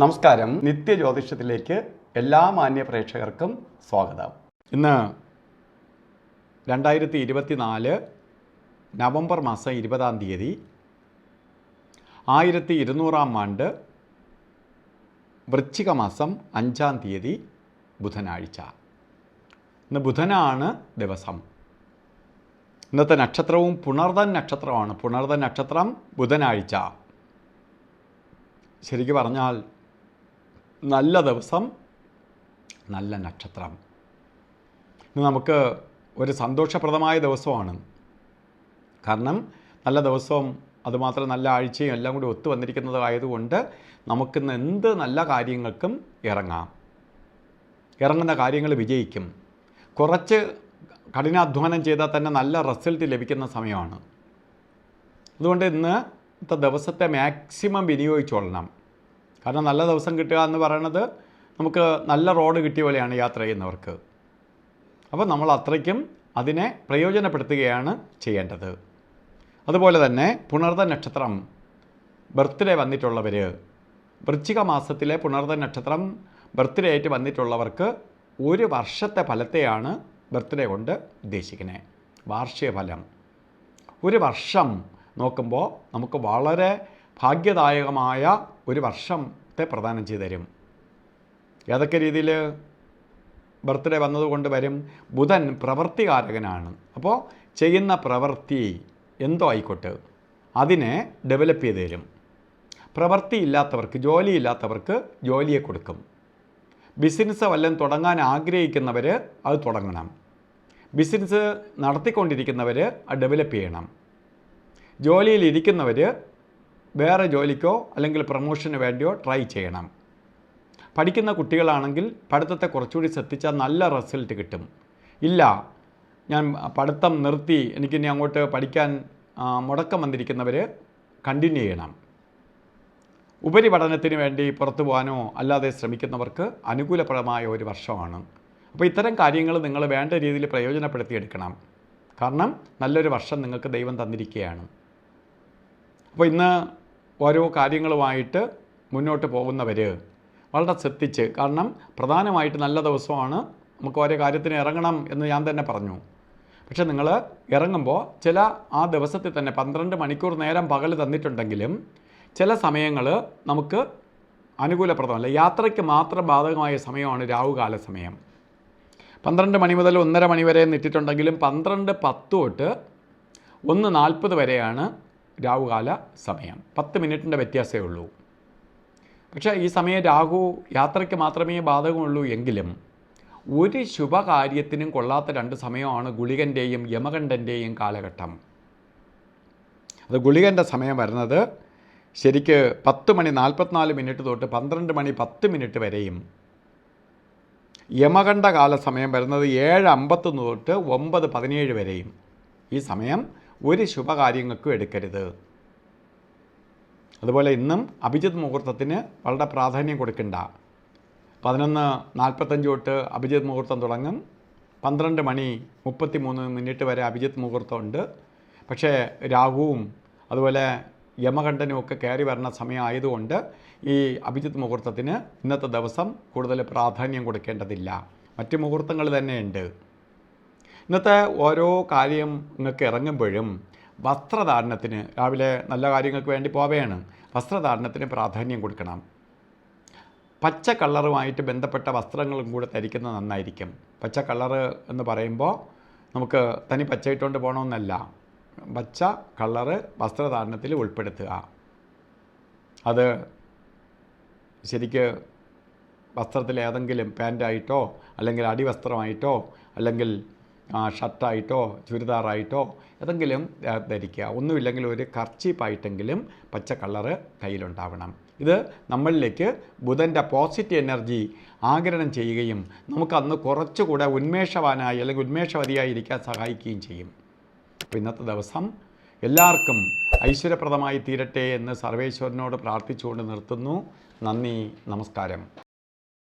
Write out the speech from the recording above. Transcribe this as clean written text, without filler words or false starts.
നമസ്കാരം. നിത്യജ്യോതിഷത്തിലേക്ക് എല്ലാ മാന്യ പ്രേക്ഷകർക്കും സ്വാഗതം. ഇന്ന് 2024 നവംബർ മാസം 20-ാം തീയതി 1200-ാം ആണ്ട് വൃശ്ചിക മാസം 5-ാം തീയതി ബുധനാഴ്ച. ഇന്ന് ബുധനാണ് ദിവസം. ഇന്നത്തെ നക്ഷത്രവും പുണർദൻ നക്ഷത്രമാണ്. പുണർദൻ നക്ഷത്രം ബുധനാഴ്ച. ശരിക്കും പറഞ്ഞാൽ നല്ല ദിവസം, നല്ല നക്ഷത്രം. ഇന്ന് നമുക്ക് ഒരു സന്തോഷപ്രദമായ ദിവസമാണ്. കാരണം നല്ല ദിവസവും അതുമാത്രം നല്ല ആഴ്ചയും എല്ലാം കൂടി ഒത്തു വന്നിരിക്കുന്നതായതുകൊണ്ട് നമുക്കിന്ന് എന്ത് നല്ല കാര്യങ്ങൾക്കും ഇറങ്ങാം. ഇറങ്ങുന്ന കാര്യങ്ങൾ വിജയിക്കും. കുറച്ച് കഠിനാധ്വാനം ചെയ്താൽ തന്നെ നല്ല റിസൾട്ട് ലഭിക്കുന്ന സമയമാണ്. അതുകൊണ്ട് ഇന്നത്തെ ദിവസത്തെ മാക്സിമം വിനിയോഗിച്ചോളണം. കാരണം നല്ല ദിവസം കിട്ടുക എന്ന് പറയുന്നത് നമുക്ക് നല്ല റോഡ് കിട്ടിയ പോലെയാണ് യാത്ര ചെയ്യുന്നവർക്ക്. അപ്പോൾ നമ്മൾ അത്രയ്ക്കും അതിനെ പ്രയോജനപ്പെടുത്തുകയാണ് ചെയ്യേണ്ടത്. അതുപോലെ തന്നെ പുണർദൻ നക്ഷത്രം ബർത്ത്ഡേ വന്നിട്ടുള്ളവർ, വൃശ്ചിക മാസത്തിലെ പുണർദൻ നക്ഷത്രം ബർത്ത്ഡേ ആയിട്ട് വന്നിട്ടുള്ളവർക്ക് ഒരു വർഷത്തെ ഫലത്തെയാണ് ബർത്ത്ഡേ കൊണ്ട് ഉദ്ദേശിക്കുന്നത്. വാർഷിക ഫലം ഒരു വർഷം നോക്കുമ്പോൾ നമുക്ക് വളരെ ഭാഗ്യദായകമായ ഒരു വർഷത്തെ പ്രദാനം ചെയ്തു തരും. ഏതൊക്കെ രീതിയിൽ ബർത്ത്ഡേ വന്നതുകൊണ്ട് വരും? ബുധൻ പ്രവൃത്തികാരകനാണ്. അപ്പോൾ ചെയ്യുന്ന പ്രവൃത്തി എന്തോ ആയിക്കോട്ടെ അതിനെ ഡെവലപ്പ് ചെയ്ത് തരും. പ്രവൃത്തി ഇല്ലാത്തവർക്ക്, ജോലിയില്ലാത്തവർക്ക് ജോലിയെ കൊടുക്കും. ബിസിനസ് വല്ലതും തുടങ്ങാൻ ആഗ്രഹിക്കുന്നവർ അത് തുടങ്ങണം. ബിസിനസ് നടത്തിക്കൊണ്ടിരിക്കുന്നവർ അത് ഡെവലപ്പ് ചെയ്യണം. ജോലിയിലിരിക്കുന്നവർ വേറെ ജോലിക്കോ അല്ലെങ്കിൽ പ്രമോഷന് വേണ്ടിയോ ട്രൈ ചെയ്യണം. പഠിക്കുന്ന കുട്ടികളാണെങ്കിൽ പഠിത്തത്തെ കുറച്ചുകൂടി ശ്രദ്ധിച്ചാൽ നല്ല റിസൾട്ട് കിട്ടും. ഇല്ല, ഞാൻ പഠിത്തം നിർത്തി, എനിക്കിനി അങ്ങോട്ട് പഠിക്കാൻ മുടക്കം വന്നിരിക്കുന്നവർ കണ്ടിന്യൂ ചെയ്യണം. ഉപരിപഠനത്തിന് വേണ്ടി പുറത്തു പോകാനോ അല്ലാതെ ശ്രമിക്കുന്നവർക്ക് അനുകൂലപ്രദമായ ഒരു വർഷമാണ്. അപ്പോൾ ഇത്തരം കാര്യങ്ങൾ നിങ്ങൾ വേണ്ട രീതിയിൽ പ്രയോജനപ്പെടുത്തിയെടുക്കണം. കാരണം നല്ലൊരു വർഷം നിങ്ങൾക്ക് ദൈവം തന്നിരിക്കുകയാണ്. അപ്പോൾ ഇന്ന് ഓരോ കാര്യങ്ങളുമായിട്ട് മുന്നോട്ട് പോകുന്നവർ വളരെ ശ്രദ്ധിച്ച്, കാരണം പ്രധാനമായിട്ട് നല്ല ദിവസമാണ്, നമുക്ക് ഓരോ കാര്യത്തിന് ഇറങ്ങണം എന്ന് ഞാൻ തന്നെ പറഞ്ഞു. പക്ഷെ നിങ്ങൾ ഇറങ്ങുമ്പോൾ ചില ആ ദിവസത്തിൽ തന്നെ 12 മണിക്കൂർ നേരം പകൽ തന്നിട്ടുണ്ടെങ്കിലും ചില സമയങ്ങൾ നമുക്ക് അനുകൂലപ്രദമല്ല. യാത്രയ്ക്ക് മാത്രം ബാധകമായ സമയമാണ് രാഹുകാല സമയം. 12 മണി മുതൽ 1:30 മണി വരെ നിട്ടിട്ടുണ്ടെങ്കിലും 12:10 തൊട്ട് 1:40 വരെയാണ് രാഹുകാല സമയം. 10 മിനിറ്റിൻ്റെ വ്യത്യാസമേ ഉള്ളൂ. പക്ഷേ ഈ സമയം രാഹു യാത്രയ്ക്ക് മാത്രമേ ബാധകമുള്ളൂ എങ്കിലും ഒരു ശുഭകാര്യത്തിനും കൊള്ളാത്ത 2 സമയമാണ് ഗുളികൻ്റെയും യമകണ്ഠൻ്റെയും കാലഘട്ടം. അത് ഗുളികൻ്റെ സമയം വരുന്നത് ശരിക്ക് 10:44 തൊട്ട് 12:10 വരെയും, യമകണ്ഠ കാല സമയം വരുന്നത് 7:51 തൊട്ട് 9:17 വരെയും. ഈ സമയം ഒരു ശുഭകാര്യങ്ങൾക്കും എടുക്കരുത്. അതുപോലെ ഇന്നും അഭിജിത്ത് മുഹൂർത്തത്തിന് വളരെ പ്രാധാന്യം കൊടുക്കണ്ട. 11:45 തൊട്ട് അഭിജിത്ത് മുഹൂർത്തം തുടങ്ങും. 12:33 വരെ അഭിജിത്ത് മുഹൂർത്തമുണ്ട്. പക്ഷേ രാഹുവും അതുപോലെ യമകണ്ഠനും ഒക്കെ കയറി വരുന്ന സമയം ആയതുകൊണ്ട് ഈ അഭിജിത്ത് മുഹൂർത്തത്തിന് ഇന്നത്തെ ദിവസം കൂടുതൽ പ്രാധാന്യം കൊടുക്കേണ്ടതില്ല. മറ്റ് മുഹൂർത്തങ്ങൾ തന്നെയുണ്ട്. ഇന്നത്തെ ഓരോ കാര്യം നിങ്ങൾക്ക് ഇറങ്ങുമ്പോഴും വസ്ത്രധാരണത്തിന്, രാവിലെ നല്ല കാര്യങ്ങൾക്ക് വേണ്ടി പോവുകയാണ്, വസ്ത്രധാരണത്തിന് പ്രാധാന്യം കൊടുക്കണം. പച്ച കളറുമായിട്ട് ബന്ധപ്പെട്ട വസ്ത്രങ്ങളും കൂടെ ധരിക്കുന്നത് നന്നായിരിക്കും. പച്ച കളറ് എന്ന് പറയുമ്പോൾ നമുക്ക് തനി പച്ച ഇട്ടുകൊണ്ട് പോകണമെന്നല്ല, പച്ച കളറ് വസ്ത്രധാരണത്തിൽ ഉൾപ്പെടുത്തുക. അത് ശരിക്ക് വസ്ത്രത്തിൽ ഏതെങ്കിലും പാൻറ്റായിട്ടോ അല്ലെങ്കിൽ അടിവസ്ത്രമായിട്ടോ അല്ലെങ്കിൽ ഷർട്ടായിട്ടോ ചുരിദാറായിട്ടോ ഏതെങ്കിലും ധരിക്കുക. ഒന്നുമില്ലെങ്കിൽ ഒരു കർച്ചീപ്പായിട്ടെങ്കിലും പച്ച കളറ് കയ്യിലുണ്ടാവണം. ഇത് നമ്മളിലേക്ക് ബുധൻ്റെ പോസിറ്റീവ് എനർജി ആഗിരണം ചെയ്യുകയും നമുക്കന്ന് കുറച്ചുകൂടെ ഉന്മേഷവാനായി അല്ലെങ്കിൽ ഉന്മേഷവതിയായി ഇരിക്കാൻ സഹായിക്കുകയും ചെയ്യും. അപ്പോൾ ഇന്നത്തെ ദിവസം എല്ലാവർക്കും ഐശ്വര്യപ്രദമായി തീരട്ടെ എന്ന് സർവേശ്വരനോട് പ്രാർത്ഥിച്ചുകൊണ്ട് നിർത്തുന്നു. നന്ദി, നമസ്കാരം.